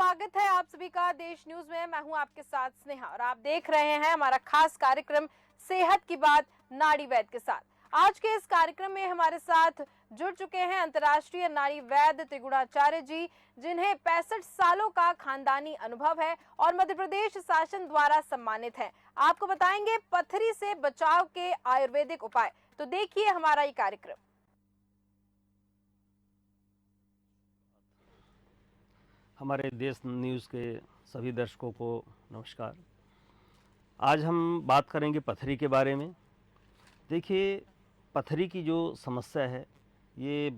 स्वागत है आप सभी का देश न्यूज में। मैं हूं आपके साथ स्नेहा और आप देख रहे हैं हमारा खास कार्यक्रम सेहत की बात नाड़ी वैद्य के साथ। आज के इस कार्यक्रम में हमारे साथ जुड़ चुके हैं अंतर्राष्ट्रीय नाड़ी वैद्य त्रिगुणाचार्य जी, जिन्हें 65 सालों का खानदानी अनुभव है और मध्य प्रदेश शासन द्वारा सम्मानित है। आपको बताएंगे पथरी से बचाव के आयुर्वेदिक उपाय। तो देखिए हमारा ये कार्यक्रम। हमारे देश न्यूज़ के सभी दर्शकों को नमस्कार। आज हम बात करेंगे पथरी के बारे में। देखिए, पथरी की जो समस्या है ये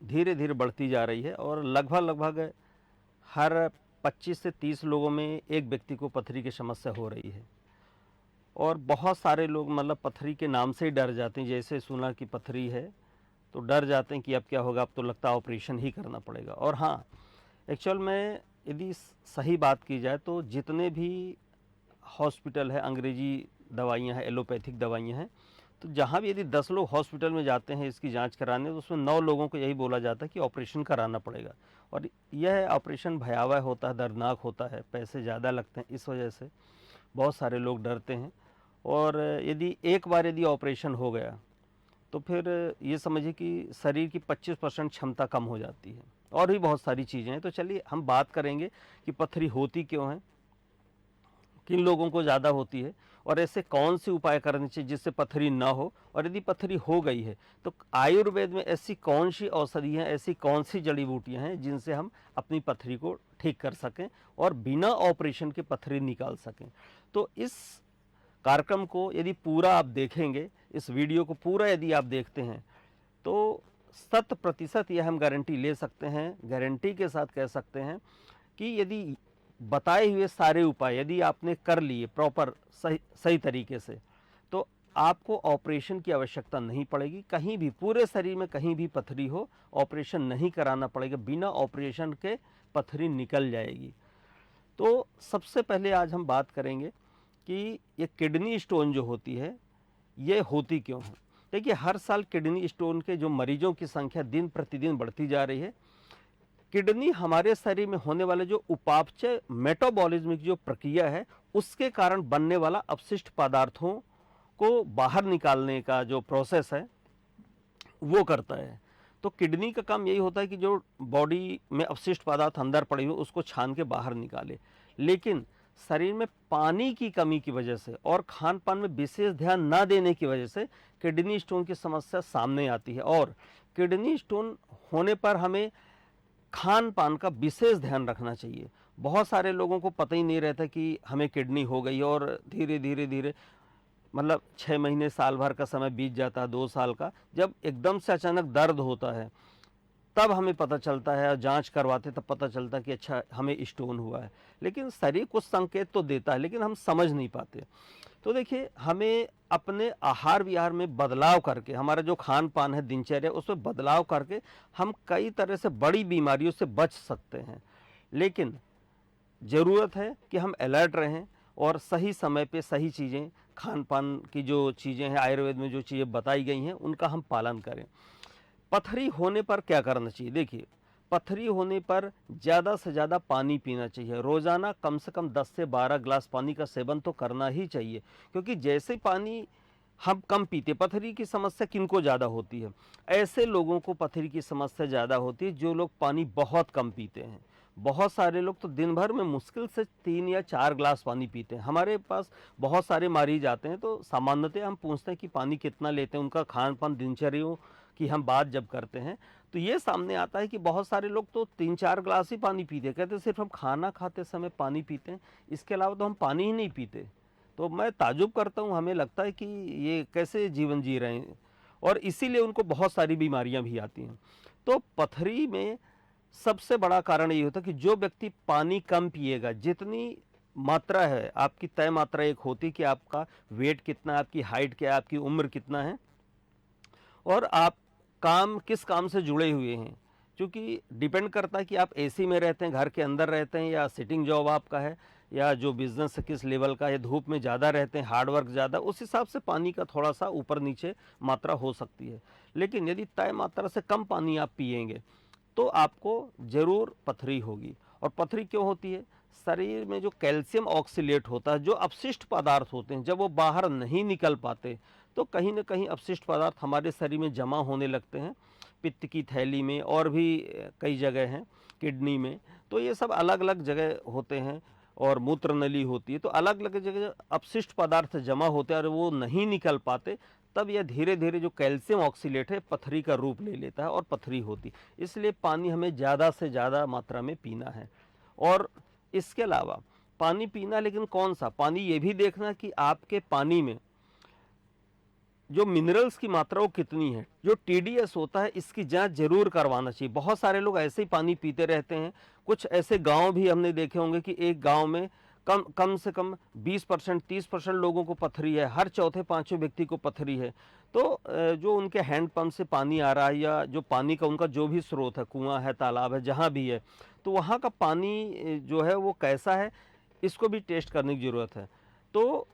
धीरे धीरे बढ़ती जा रही है और लगभग हर 25 से 30 लोगों में एक व्यक्ति को पथरी की समस्या हो रही है। और बहुत सारे लोग मतलब पथरी के नाम से ही डर जाते हैं। जैसे सुना कि पथरी है तो डर जाते हैं कि अब क्या होगा, अब तो लगता है ऑपरेशन ही करना पड़ेगा। और हाँ, एक्चुअल में यदि सही बात की जाए तो जितने भी हॉस्पिटल है, अंग्रेजी दवाइयाँ हैं, एलोपैथिक दवाइयाँ हैं, तो जहाँ भी यदि 10 लोग हॉस्पिटल में जाते हैं इसकी जांच कराने, तो उसमें 9 लोगों को यही बोला जाता है कि ऑपरेशन कराना पड़ेगा। और यह ऑपरेशन भयावह होता है, दर्दनाक होता है, पैसे ज़्यादा लगते हैं। इस वजह से बहुत सारे लोग डरते हैं। और यदि एक बार यदि ऑपरेशन हो गया तो फिर ये समझिए कि शरीर की 25% क्षमता कम हो जाती है। और भी बहुत सारी चीज़ें हैं। तो चलिए हम बात करेंगे कि पथरी होती क्यों है, किन लोगों को ज़्यादा होती है और ऐसे कौन से उपाय करने चाहिए जिससे पथरी ना हो। और यदि पथरी हो गई है तो आयुर्वेद में ऐसी कौन सी औषधियाँ, ऐसी कौन सी जड़ी बूटियाँ हैं जिनसे हम अपनी पथरी को ठीक कर सकें और बिना ऑपरेशन के पथरी निकाल सकें। तो इस कार्यक्रम को यदि पूरा आप देखेंगे, इस वीडियो को पूरा यदि आप देखते हैं तो 100% यह हम गारंटी ले सकते हैं, गारंटी के साथ कह सकते हैं कि यदि बताए हुए सारे उपाय यदि आपने कर लिए प्रॉपर सही तरीके से, तो आपको ऑपरेशन की आवश्यकता नहीं पड़ेगी। कहीं भी पूरे शरीर में कहीं भी पथरी हो, ऑपरेशन नहीं कराना पड़ेगा, बिना ऑपरेशन के पथरी निकल जाएगी। तो सबसे पहले आज हम बात करेंगे कि ये किडनी स्टोन जो होती है ये होती क्यों है। देखिए, हर साल किडनी स्टोन के जो मरीजों की संख्या दिन प्रतिदिन बढ़ती जा रही है। किडनी हमारे शरीर में होने वाले जो उपापचय मेटाबॉलिज्मिक जो प्रक्रिया है उसके कारण बनने वाला अपशिष्ट पदार्थों को बाहर निकालने का जो प्रोसेस है वो करता है। तो किडनी का काम यही होता है कि जो बॉडी में अपशिष्ट पदार्थ अंदर पड़े हुए उसको छान के बाहर निकाले। लेकिन शरीर में पानी की कमी की वजह से और खान पान में विशेष ध्यान ना देने की वजह से किडनी स्टोन की समस्या सामने आती है। और किडनी स्टोन होने पर हमें खान पान का विशेष ध्यान रखना चाहिए। बहुत सारे लोगों को पता ही नहीं रहता कि हमें किडनी हो गई और धीरे धीरे मतलब 6 महीने साल भर का समय बीत जाता है, 2 साल का। जब एकदम से अचानक दर्द होता है तब हमें पता चलता है और जांच करवाते तब पता चलता है कि अच्छा हमें स्टोन हुआ है। लेकिन शरीर कुछ संकेत तो देता है लेकिन हम समझ नहीं पाते। तो देखिए, हमें अपने आहार विहार में बदलाव करके, हमारा जो खान पान है, दिनचर्या, उसमें बदलाव करके हम कई तरह से बड़ी बीमारियों से बच सकते हैं। लेकिन ज़रूरत है कि हम अलर्ट रहें और सही समय पे सही चीज़ें, खान पान की जो चीज़ें हैं, आयुर्वेद में जो चीज़ें बताई गई हैं उनका हम पालन करें। पथरी होने पर क्या करना चाहिए? देखिए, पथरी होने पर ज़्यादा से ज़्यादा पानी पीना चाहिए। रोज़ाना कम से कम 10 से 12 ग्लास पानी का सेवन तो करना ही चाहिए। क्योंकि जैसे पानी हम कम पीते, पथरी की समस्या किनको ज़्यादा होती है? ऐसे लोगों को पथरी की समस्या ज़्यादा होती है जो लोग पानी बहुत कम पीते हैं। बहुत सारे लोग तो दिन भर में मुश्किल से 3 या 4 ग्लास पानी पीते हैं। हमारे पास बहुत सारे मरीज आते हैं तो सामान्यतः हम पूछते हैं कि पानी कितना लेते हैं, उनका खान पान, दिनचर्या की हम बात जब करते हैं तो ये सामने आता है कि बहुत सारे लोग तो 3-4 ग्लास ही पानी पीते हैं। कहते हैं सिर्फ हम खाना खाते समय पानी पीते हैं, इसके अलावा तो हम पानी ही नहीं पीते। तो मैं ताज्जुब करता हूँ, हमें लगता है कि ये कैसे जीवन जी रहे हैं और इसीलिए उनको बहुत सारी बीमारियां भी आती हैं। तो पथरी में सबसे बड़ा कारण ये होता है कि जो व्यक्ति पानी कम पिएगा, जितनी मात्रा है आपकी तय मात्रा एक होती कि आपका वेट कितना है, आपकी हाइट क्या है, आपकी उम्र कितना है और आप काम किस काम से जुड़े हुए हैं। क्योंकि डिपेंड करता है कि आप एसी में रहते हैं, घर के अंदर रहते हैं, या सिटिंग जॉब आपका है, या जो बिजनेस है किस लेवल का है, धूप में ज़्यादा रहते हैं, हार्ड वर्क ज़्यादा, उस हिसाब से पानी का थोड़ा सा ऊपर नीचे मात्रा हो सकती है। लेकिन यदि तय मात्रा से कम पानी आप पिएंगे तो आपको ज़रूर पथरी होगी। और पथरी क्यों होती है? शरीर में जो कैल्शियम ऑक्सीलेट होता है, जो अपशिष्ट पदार्थ होते हैं, जब वो बाहर नहीं निकल पाते तो कहीं ना कहीं अपशिष्ट पदार्थ हमारे शरीर में जमा होने लगते हैं, पित्त की थैली में और भी कई जगह हैं, किडनी में। तो ये सब अलग अलग जगह होते हैं और मूत्र नली होती है, तो अलग अलग जगह अपशिष्ट पदार्थ जमा होते हैं और वो नहीं निकल पाते, तब यह धीरे धीरे जो कैल्शियम ऑक्सीलेट है पथरी का रूप ले लेता है और पथरी होती है। इसलिए पानी हमें ज़्यादा से ज़्यादा मात्रा में पीना है। और इसके अलावा पानी पीना, लेकिन कौन सा पानी, ये भी देखना कि आपके पानी में जो मिनरल्स की मात्रा वो कितनी है। जो टीडीएस होता है इसकी जांच जरूर करवाना चाहिए। बहुत सारे लोग ऐसे ही पानी पीते रहते हैं। कुछ ऐसे गांव भी हमने देखे होंगे कि एक गांव में कम से कम 20% 30% लोगों को पथरी है, हर चौथे पांचवें व्यक्ति को पथरी है। तो जो उनके हैंड पंप से पानी आ रहा है या जो पानी का उनका जो भी स्रोत है, कुआं है, तालाब है, जहाँ भी है, तो वहाँ का पानी जो है वो कैसा है, इसको भी टेस्ट करने की ज़रूरत है। तो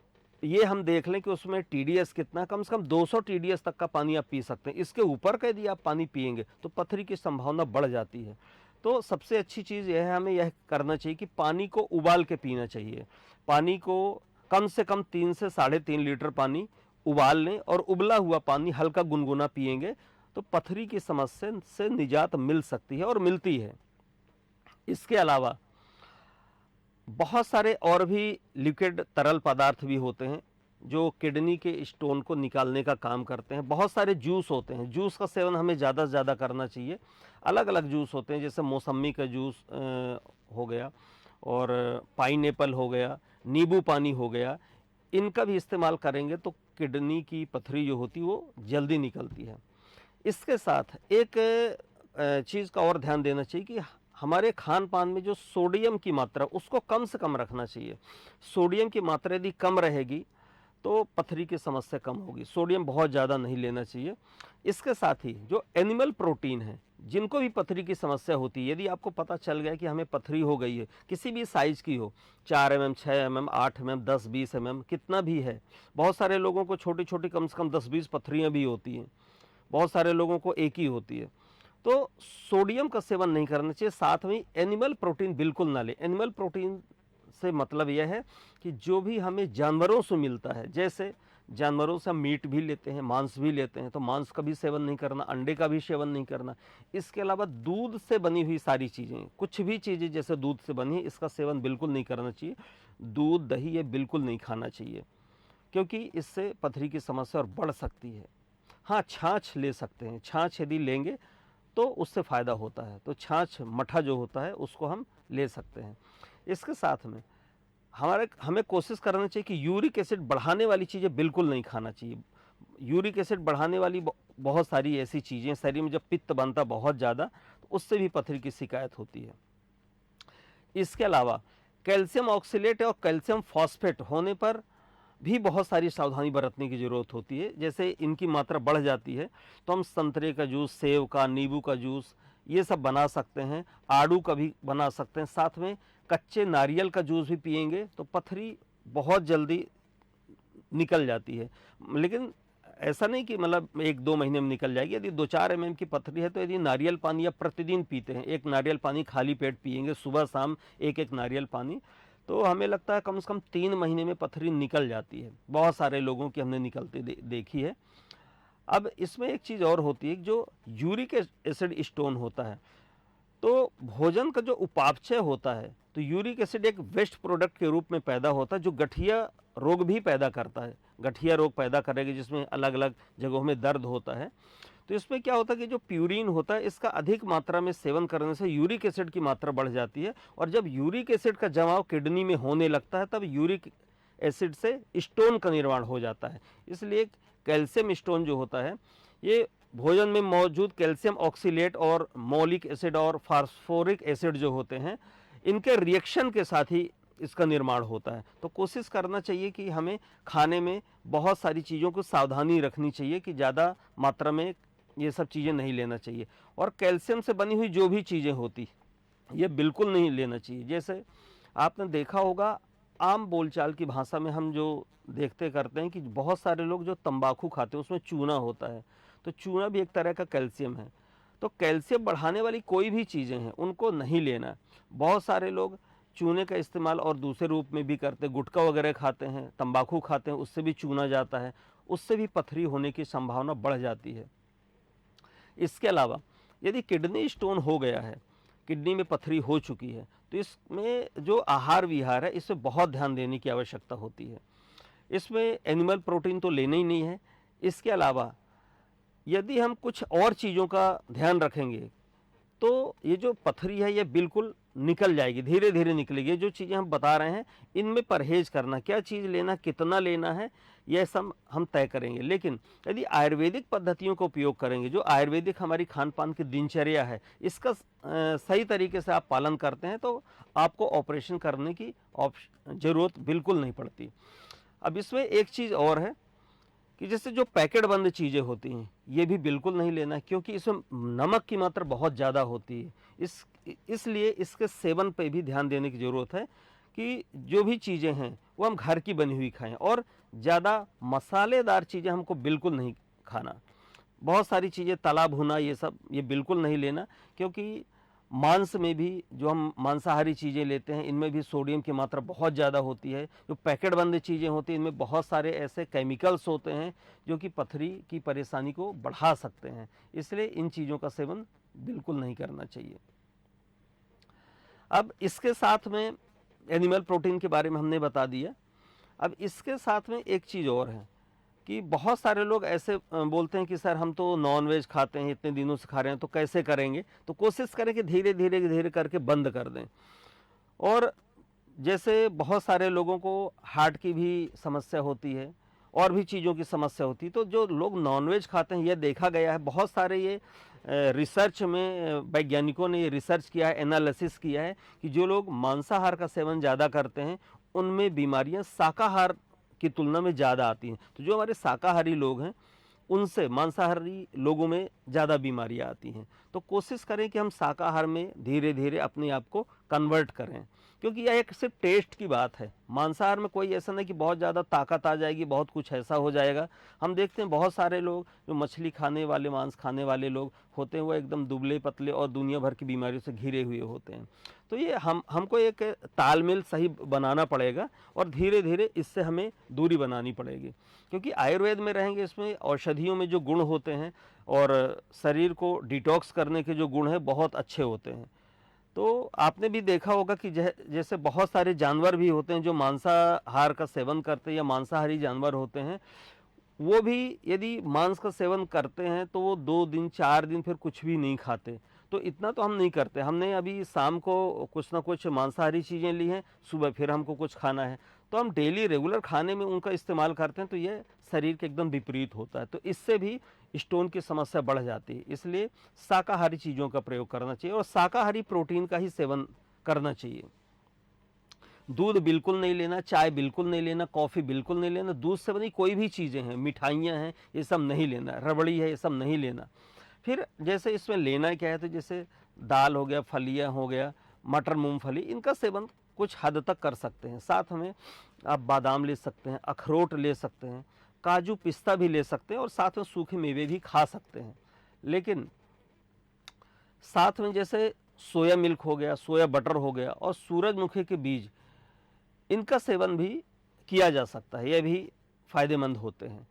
ये हम देख लें कि उसमें टीडीएस कितना, कम से कम 200 टीडीएस तक का पानी आप पी सकते हैं। इसके ऊपर का यदि आप पानी पिएंगे तो पथरी की संभावना बढ़ जाती है। तो सबसे अच्छी चीज़ यह है, हमें यह करना चाहिए कि पानी को उबाल के पीना चाहिए। पानी को कम से कम 3 से 3.5 लीटर पानी उबाल लें और उबला हुआ पानी हल्का गुनगुना पिएंगे तो पथरी की समस्या से निजात मिल सकती है और मिलती है। इसके अलावा बहुत सारे और भी लिक्विड तरल पदार्थ भी होते हैं जो किडनी के स्टोन को निकालने का काम करते हैं। बहुत सारे जूस होते हैं, जूस का सेवन हमें ज़्यादा से ज़्यादा करना चाहिए। अलग अलग जूस होते हैं, जैसे मौसम्मी का जूस हो गया और पाइनएप्पल हो गया, नींबू पानी हो गया। इनका भी इस्तेमाल करेंगे तो किडनी की पथरी जो होती है वो जल्दी निकलती है। इसके साथ एक चीज़ का और ध्यान देना चाहिए कि हमारे खान पान में जो सोडियम की मात्रा उसको कम से कम रखना चाहिए। सोडियम की मात्रा यदि कम रहेगी तो पथरी की समस्या कम होगी। सोडियम बहुत ज़्यादा नहीं लेना चाहिए। इसके साथ ही जो एनिमल प्रोटीन है, जिनको भी पथरी की समस्या होती है, यदि आपको पता चल गया कि हमें पथरी हो गई है, किसी भी साइज़ की हो, 4 mm, 6 mm, 8 mm, 10, 20 mm, कितना भी है। बहुत सारे लोगों को छोटी छोटी कम से कम 10-20 पथरियाँ भी होती हैं, बहुत सारे लोगों को एक ही होती है। तो सोडियम का सेवन नहीं करना चाहिए। साथ में एनिमल प्रोटीन बिल्कुल ना लें। एनिमल प्रोटीन से मतलब यह है कि जो भी हमें जानवरों से मिलता है, जैसे जानवरों से हम मीट भी लेते हैं, मांस भी लेते हैं, तो मांस का भी सेवन नहीं करना, अंडे का भी सेवन नहीं करना। इसके अलावा दूध से बनी हुई सारी चीज़ें, कुछ भी चीज़ें जैसे दूध से बनी है, इसका सेवन बिल्कुल नहीं करना चाहिए। दूध, दही ये बिल्कुल नहीं खाना चाहिए, क्योंकि इससे पथरी की समस्या और बढ़ सकती है। हाँ, छाछ ले सकते हैं। छाछ यदि लेंगे तो उससे फ़ायदा होता है। तो छाछ, मठा जो होता है, उसको हम ले सकते हैं। इसके साथ में हमें कोशिश करना चाहिए कि यूरिक एसिड बढ़ाने वाली चीज़ें बिल्कुल नहीं खाना चाहिए। यूरिक एसिड बढ़ाने वाली बहुत सारी ऐसी चीज़ें, शरीर में जब पित्त बनता बहुत ज़्यादा, तो उससे भी पथरी की शिकायत होती है। इसके अलावा कैल्शियम ऑक्सीलेट और कैल्शियम फॉस्फेट होने पर भी बहुत सारी सावधानी बरतने की ज़रूरत होती है। जैसे इनकी मात्रा बढ़ जाती है तो हम संतरे का जूस, सेब का, नींबू का जूस, ये सब बना सकते हैं। आड़ू का भी बना सकते हैं। साथ में कच्चे नारियल का जूस भी पिएंगे तो पथरी बहुत जल्दी निकल जाती है। लेकिन ऐसा नहीं कि मतलब 1-2 महीने में निकल जाएगी। यदि 2-4 mm की पथरी है तो यदि नारियल पानी आप प्रतिदिन पीते हैं, एक नारियल पानी खाली पेट पिएंगे, सुबह शाम एक नारियल पानी, तो हमें लगता है कम से कम 3 महीने में पथरी निकल जाती है। बहुत सारे लोगों की हमने निकलते देखी है। अब इसमें एक चीज़ और होती है, जो यूरिक एसिड स्टोन होता है, तो भोजन का जो उपापचय होता है, तो यूरिक एसिड एक वेस्ट प्रोडक्ट के रूप में पैदा होता है जो गठिया रोग भी पैदा करता है। गठिया रोग पैदा करेगा जिसमें अलग अलग जगहों में दर्द होता है। तो इसमें क्या होता है कि जो प्यूरिन होता है, इसका अधिक मात्रा में सेवन करने से यूरिक एसिड की मात्रा बढ़ जाती है, और जब यूरिक एसिड का जमाव किडनी में होने लगता है तब यूरिक एसिड से स्टोन का निर्माण हो जाता है। इसलिए कैल्शियम स्टोन जो होता है, ये भोजन में मौजूद कैल्शियम ऑक्सीलेट और मौलिक एसिड और फास्फोरिक एसिड जो होते हैं, इनके रिएक्शन के साथ ही इसका निर्माण होता है। तो कोशिश करना चाहिए कि हमें खाने में बहुत सारी चीज़ों को सावधानी रखनी चाहिए कि ज़्यादा मात्रा में ये सब चीज़ें नहीं लेना चाहिए। और कैल्शियम से बनी हुई जो भी चीज़ें होती, ये बिल्कुल नहीं लेना चाहिए। जैसे आपने देखा होगा, आम बोलचाल की भाषा में हम जो देखते करते हैं कि बहुत सारे लोग जो तंबाकू खाते हैं उसमें चूना होता है, तो चूना भी एक तरह का कैल्शियम है। तो कैल्शियम बढ़ाने वाली कोई भी चीज़ें हैं उनको नहीं लेना। बहुत सारे लोग चूने का इस्तेमाल और दूसरे रूप में भी करते हैं, गुटखा वगैरह खाते हैं, तंबाकू खाते हैं, उससे भी चूना जाता है, उससे भी पथरी होने की संभावना बढ़ जाती है। इसके अलावा यदि किडनी स्टोन हो गया है, किडनी में पथरी हो चुकी है, तो इसमें जो आहार विहार है इसमें बहुत ध्यान देने की आवश्यकता होती है। इसमें एनिमल प्रोटीन तो लेना ही नहीं है। इसके अलावा यदि हम कुछ और चीज़ों का ध्यान रखेंगे तो ये जो पथरी है ये बिल्कुल निकल जाएगी, धीरे धीरे निकलेगी। जो चीज़ें हम बता रहे हैं इनमें परहेज करना, क्या चीज़ लेना, कितना लेना है, यह सब हम तय करेंगे। लेकिन यदि आयुर्वेदिक पद्धतियों का उपयोग करेंगे, जो आयुर्वेदिक हमारी खान पान की दिनचर्या है, इसका सही तरीके से आप पालन करते हैं तो आपको ऑपरेशन करने की ज़रूरत बिल्कुल नहीं पड़ती। अब इसमें एक चीज़ और है कि जैसे जो पैकेट बंद चीज़ें होती हैं ये भी बिल्कुल नहीं लेना, क्योंकि इसमें नमक की मात्रा बहुत ज़्यादा होती है। इसलिए इसके सेवन पे भी ध्यान देने की ज़रूरत है कि जो भी चीज़ें हैं वो हम घर की बनी हुई खाएं, और ज़्यादा मसालेदार चीज़ें हमको बिल्कुल नहीं खाना। बहुत सारी चीज़ें तला भुना ये सब ये बिल्कुल नहीं लेना, क्योंकि मांस में भी जो हम मांसाहारी चीज़ें लेते हैं इनमें भी सोडियम की मात्रा बहुत ज़्यादा होती है। जो पैकेट बंद चीज़ें होती हैं इनमें बहुत सारे ऐसे केमिकल्स होते हैं जो कि पथरी की परेशानी को बढ़ा सकते हैं। इसलिए इन चीज़ों का सेवन बिल्कुल नहीं करना चाहिए। अब इसके साथ में एनिमल प्रोटीन के बारे में हमने बता दिया। अब इसके साथ में एक चीज़ और है कि बहुत सारे लोग ऐसे बोलते हैं कि सर हम तो नॉन वेज खाते हैं, इतने दिनों से खा रहे हैं, तो कैसे करेंगे? तो कोशिश करें कि धीरे धीरे धीरे करके बंद कर दें। और जैसे बहुत सारे लोगों को हार्ट की भी समस्या होती है और भी चीज़ों की समस्या होती है, तो जो लोग नॉनवेज खाते हैं, ये देखा गया है, बहुत सारे ये रिसर्च में वैज्ञानिकों ने ये रिसर्च किया है, एनालिसिस किया है कि जो लोग मांसाहार का सेवन ज़्यादा करते हैं उनमें बीमारियां शाकाहार की तुलना में ज़्यादा आती हैं। तो जो हमारे शाकाहारी लोग हैं उनसे मांसाहारी लोगों में ज़्यादा बीमारियां आती हैं। तो कोशिश करें कि हम शाकाहार में धीरे धीरे अपने आप को कन्वर्ट करें, क्योंकि यह एक सिर्फ टेस्ट की बात है। मांसाहार में कोई ऐसा नहीं कि बहुत ज़्यादा ताकत आ जाएगी, बहुत कुछ ऐसा हो जाएगा। हम देखते हैं बहुत सारे लोग जो मछली खाने वाले, मांस खाने वाले लोग होते हैं वो एकदम दुबले पतले और दुनिया भर की बीमारियों से घिरे हुए होते हैं। तो ये हमको एक तालमेल सही बनाना पड़ेगा और धीरे धीरे इससे हमें दूरी बनानी पड़ेगी, क्योंकि आयुर्वेद में रहेंगे इसमें औषधियों में जो गुण होते हैं और शरीर को डिटॉक्स करने के जो गुण हैं बहुत अच्छे होते हैं। तो आपने भी देखा होगा कि जैसे बहुत सारे जानवर भी होते हैं जो मांसाहार का सेवन करते हैं या मांसाहारी जानवर होते हैं, वो भी यदि मांस का सेवन करते हैं तो वो 2 दिन 4 दिन फिर कुछ भी नहीं खाते। तो इतना तो हम नहीं करते। हमने अभी शाम को कुछ ना कुछ मांसाहारी चीज़ें ली हैं, सुबह फिर हमको कुछ खाना है, तो हम डेली रेगुलर खाने में उनका इस्तेमाल करते हैं, तो ये शरीर के एकदम विपरीत होता है। तो इससे भी स्टोन की समस्या बढ़ जाती है। इसलिए शाकाहारी चीज़ों का प्रयोग करना चाहिए और शाकाहारी प्रोटीन का ही सेवन करना चाहिए। दूध बिल्कुल नहीं लेना, चाय बिल्कुल नहीं लेना, कॉफ़ी बिल्कुल नहीं लेना, दूध से बनी कोई भी चीज़ें हैं, मिठाइयाँ हैं, ये सब नहीं लेना, रबड़ी है, ये सब नहीं लेना। फिर जैसे इसमें लेना क्या है, तो जैसे दाल हो गया, फलियाँ हो गया, मटर, मूंगफली, इनका सेवन कुछ हद तक कर सकते हैं। साथ में आप बादाम ले सकते हैं, अखरोट ले सकते हैं, काजू पिस्ता भी ले सकते हैं और साथ में सूखे मेवे भी खा सकते हैं। लेकिन साथ में जैसे सोया मिल्क हो गया, सोया बटर हो गया और सूरजमुखी के बीज, इनका सेवन भी किया जा सकता है, ये भी फायदेमंद होते हैं।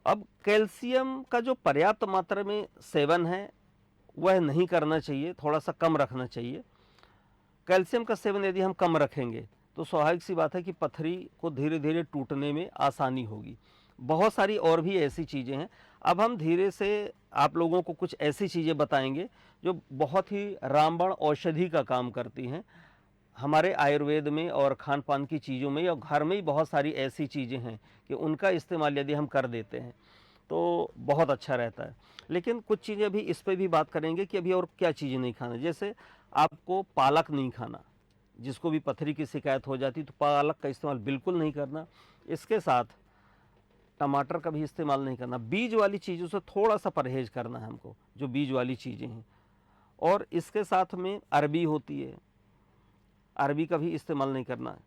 अब कैल्शियम का जो पर्याप्त मात्रा में सेवन है वह नहीं करना चाहिए, थोड़ा सा कम रखना चाहिए। कैल्शियम का सेवन यदि हम कम रखेंगे तो स्वाभाविक सी बात है कि पथरी को धीरे धीरे टूटने में आसानी होगी। बहुत सारी और भी ऐसी चीज़ें हैं। अब हम धीरे से आप लोगों को कुछ ऐसी चीज़ें बताएंगे जो बहुत ही रामबाण औषधि का काम करती हैं। हमारे आयुर्वेद में और खान पान की चीज़ों में और घर में ही बहुत सारी ऐसी चीज़ें हैं कि उनका इस्तेमाल यदि हम कर देते हैं तो बहुत अच्छा रहता है। लेकिन कुछ चीज़ें भी इस पे भी बात करेंगे कि अभी और क्या चीज़ें नहीं खाना। जैसे आपको पालक नहीं खाना, जिसको भी पथरी की शिकायत हो जाती तो पालक का इस्तेमाल बिल्कुल नहीं करना। इसके साथ टमाटर का भी इस्तेमाल नहीं करना। बीज वाली चीज़ों से थोड़ा सा परहेज करना है हमको, जो बीज वाली चीज़ें हैं। और इसके साथ में अरबी होती है, अरबी का भी इस्तेमाल नहीं करना है,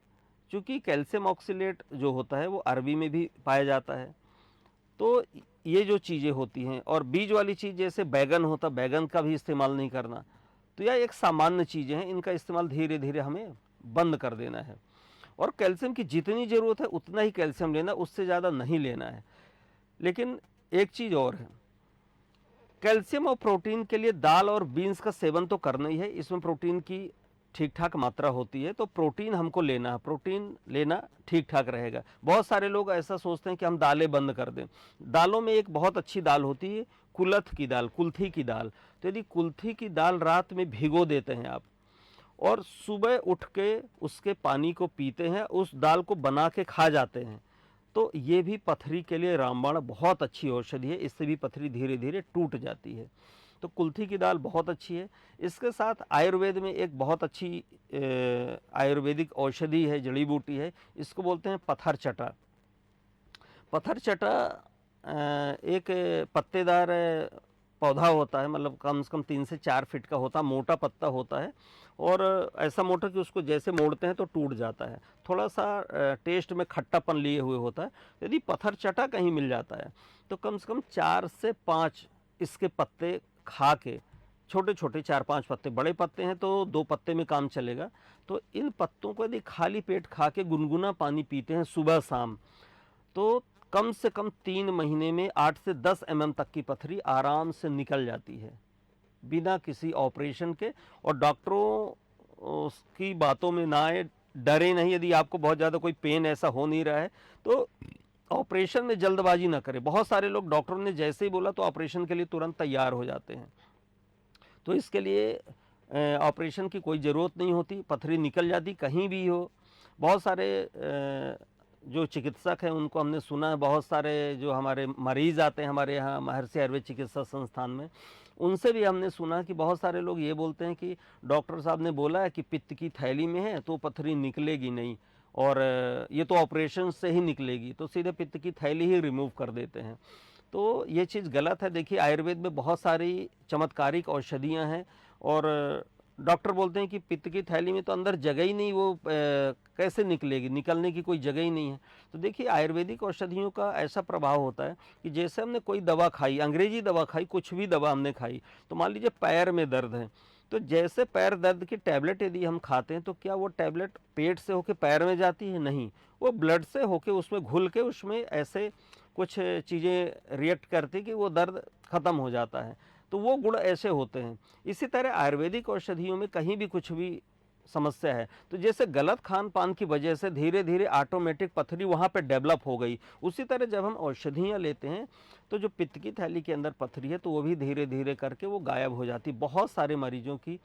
क्योंकि कैल्शियम ऑक्सीलेट जो होता है वो अरबी में भी पाया जाता है। तो ये जो चीज़ें होती हैं, और बीज वाली चीज़ जैसे बैगन होता, बैगन का भी इस्तेमाल नहीं करना, तो यह एक सामान्य चीज़ें हैं, इनका इस्तेमाल धीरे धीरे हमें बंद कर देना है। और कैल्शियम की जितनी ज़रूरत है उतना ही कैल्शियम लेना, उससे ज़्यादा नहीं लेना है। लेकिन एक चीज़ और है, कैल्शियम और प्रोटीन के लिए दाल और बीन्स का सेवन तो करना ही है, इसमें प्रोटीन की ठीक ठाक मात्रा होती है, तो प्रोटीन हमको लेना है, प्रोटीन लेना ठीक ठाक रहेगा। बहुत सारे लोग ऐसा सोचते हैं कि हम दालें बंद कर दें। दालों में एक बहुत अच्छी दाल होती है कुलथ की दाल, कुल्थी की दाल। तो यदि कुल्थी की दाल रात में भिगो देते हैं आप और सुबह उठ के उसके पानी को पीते हैं, उस दाल को बना के खा जाते हैं, तो ये भी पथरी के लिए रामबाण बहुत अच्छी औषधि है, इससे भी पथरी धीरे धीरे टूट जाती है। तो कुल्थी की दाल बहुत अच्छी है। इसके साथ आयुर्वेद में एक बहुत अच्छी आयुर्वेदिक औषधि है, जड़ी बूटी है, इसको बोलते हैं पत्थर चटा। पत्थर चटा एक पत्तेदार पौधा होता है, मतलब कम से कम 3 से 4 फीट का होता है, मोटा पत्ता होता है, और ऐसा मोटा कि उसको जैसे मोड़ते हैं तो टूट जाता है। थोड़ा सा टेस्ट में खट्टापन लिए हुए होता है। यदि पत्थर चटा कहीं मिल जाता है तो कम से कम 4 से 5 इसके पत्ते खा के, छोटे छोटे 4-5 पत्ते, बड़े पत्ते हैं तो 2 पत्ते में काम चलेगा। तो इन पत्तों को यदि खाली पेट खा के गुनगुना पानी पीते हैं सुबह शाम, तो कम से कम 3 महीने में 8 से 10 mm तक की पथरी आराम से निकल जाती है बिना किसी ऑपरेशन के। और डॉक्टरों की बातों में ना आए, डरे नहीं। यदि आपको बहुत ज़्यादा कोई पेन ऐसा हो नहीं रहा है तो ऑपरेशन में जल्दबाजी ना करें। बहुत सारे लोग डॉक्टरों ने जैसे ही बोला तो ऑपरेशन के लिए तुरंत तैयार हो जाते हैं, तो इसके लिए ऑपरेशन की कोई ज़रूरत नहीं होती, पथरी निकल जाती कहीं भी हो। बहुत सारे जो चिकित्सक हैं उनको हमने सुना है, बहुत सारे जो हमारे मरीज़ आते हैं हमारे यहाँ महर्षि आयुर्वेद चिकित्सा संस्थान में, उनसे भी हमने सुना कि बहुत सारे लोग ये बोलते हैं कि डॉक्टर साहब ने बोला है कि पित्त की थैली में है तो पथरी निकलेगी नहीं, और ये तो ऑपरेशन से ही निकलेगी, तो सीधे पित्त की थैली ही रिमूव कर देते हैं। तो ये चीज़ गलत है। देखिए आयुर्वेद में बहुत सारी चमत्कारिक औषधियाँ हैं, और डॉक्टर बोलते हैं कि पित्त की थैली में तो अंदर जगह ही नहीं, वो कैसे निकलेगी, निकलने की कोई जगह ही नहीं है। तो देखिए आयुर्वेदिक औषधियों का ऐसा प्रभाव होता है कि जैसे हमने कोई दवा खाई, अंग्रेजी दवा खाई, कुछ भी दवा हमने खाई, तो मान लीजिए पैर में दर्द है, तो जैसे पैर दर्द की टैबलेट यदि हम खाते हैं तो क्या वो टैबलेट पेट से होकर पैर में जाती है? नहीं, वो ब्लड से होकर उसमें घुल के उसमें ऐसे कुछ चीज़ें रिएक्ट करती कि वो दर्द ख़त्म हो जाता है। तो वो गुण ऐसे होते हैं। इसी तरह आयुर्वेदिक औषधियों में कहीं भी कुछ भी समस्या है तो जैसे गलत खान पान की वजह से धीरे धीरे ऑटोमेटिक पथरी वहाँ पे डेवलप हो गई, उसी तरह जब हम औषधियाँ लेते हैं तो जो पित्त की थैली के अंदर पथरी है तो वो भी धीरे धीरे करके वो गायब हो जाती। बहुत सारे मरीजों की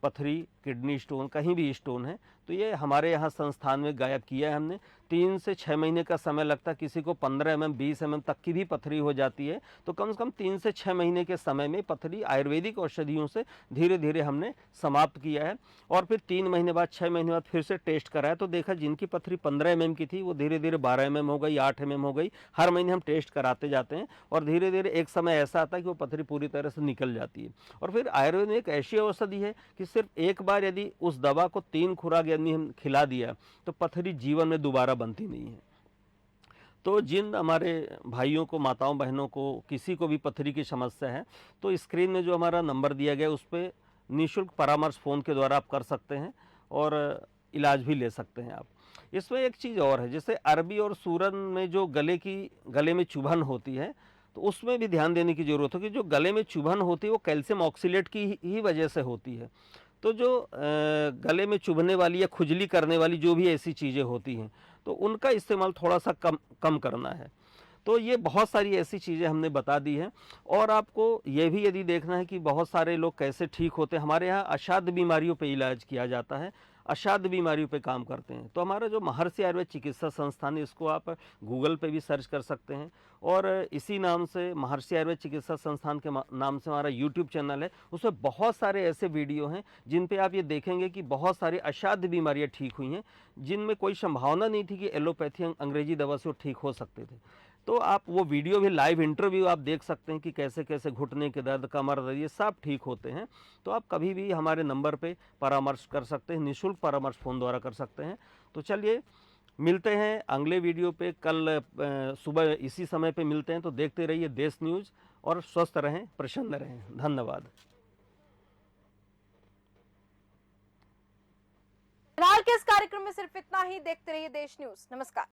पथरी, किडनी स्टोन, कहीं भी स्टोन है तो ये हमारे यहाँ संस्थान में गायब किया है हमने। 3 से 6 महीने का समय लगता, किसी को 15 mm 20 mm तक की भी पथरी हो जाती है, तो कम से कम 3 से 6 महीने के समय में पथरी आयुर्वेदिक औषधियों से धीरे धीरे हमने समाप्त किया है। और फिर 3 महीने बाद 6 महीने बाद फिर से टेस्ट कराया तो देखा जिनकी पथरी 15 mm की थी वो धीरे धीरे 12 mm हो गई, 8 mm हो गई। हर महीने हम टेस्ट कराते जाते हैं और धीरे धीरे एक समय ऐसा आता है कि वो पथरी पूरी तरह से निकल जाती है। और फिर आयुर्वेद में एक ऐसी औषधि है कि सिर्फ एक बार यदि उस दवा को 3 खुराक यदि हम खिला दिया तो पथरी जीवन में दोबारा बनती नहीं है। तो जिन हमारे भाइयों को, माताओं बहनों को, किसी को भी पथरी की समस्या है तो स्क्रीन में जो हमारा नंबर दिया गया उस पर निःशुल्क परामर्श फ़ोन के द्वारा आप कर सकते हैं और इलाज भी ले सकते हैं आप। इसमें एक चीज़ और है, जैसे अरबी और सूरन में जो गले में चुभन होती है तो उसमें भी ध्यान देने की ज़रूरत है कि जो गले में चुभन होती है वो कैल्शियम ऑक्सीलेट की ही वजह से होती है। तो जो गले में चुभने वाली या खुजली करने वाली जो भी ऐसी चीज़ें होती हैं तो उनका इस्तेमाल थोड़ा सा कम करना है। तो ये बहुत सारी ऐसी चीज़ें हमने बता दी हैं। और आपको ये भी यदि देखना है कि बहुत सारे लोग कैसे ठीक होते हैं, हमारे यहाँ असाध्य बीमारियों पे इलाज किया जाता है, असाध्य बीमारियों पे काम करते हैं। तो हमारा जो महर्षि आयुर्वेद चिकित्सा संस्थान है इसको आप गूगल पे भी सर्च कर सकते हैं और इसी नाम से महर्षि आयुर्वेद चिकित्सा संस्थान के नाम से हमारा यूट्यूब चैनल है, उसमें बहुत सारे ऐसे वीडियो हैं जिन पे आप ये देखेंगे कि बहुत सारी असाध्य बीमारियाँ ठीक हुई हैं जिनमें कोई संभावना नहीं थी कि एलोपैथी अंग्रेजी दवा से वो ठीक हो सकते थे। तो आप वो वीडियो भी, लाइव इंटरव्यू आप देख सकते हैं कि कैसे कैसे घुटने के दर्द, कमर दर्द, ये सब ठीक होते हैं। तो आप कभी भी हमारे नंबर पे परामर्श कर सकते हैं, निःशुल्क परामर्श फ़ोन द्वारा कर सकते हैं। तो चलिए मिलते हैं अगले वीडियो पे, कल सुबह इसी समय पे मिलते हैं। तो देखते रहिए देश न्यूज़ और स्वस्थ रहें, प्रसन्न रहें। धन्यवाद। फिलहाल के इस कार्यक्रम में सिर्फ इतना ही। देखते रहिए देश न्यूज़। नमस्कार।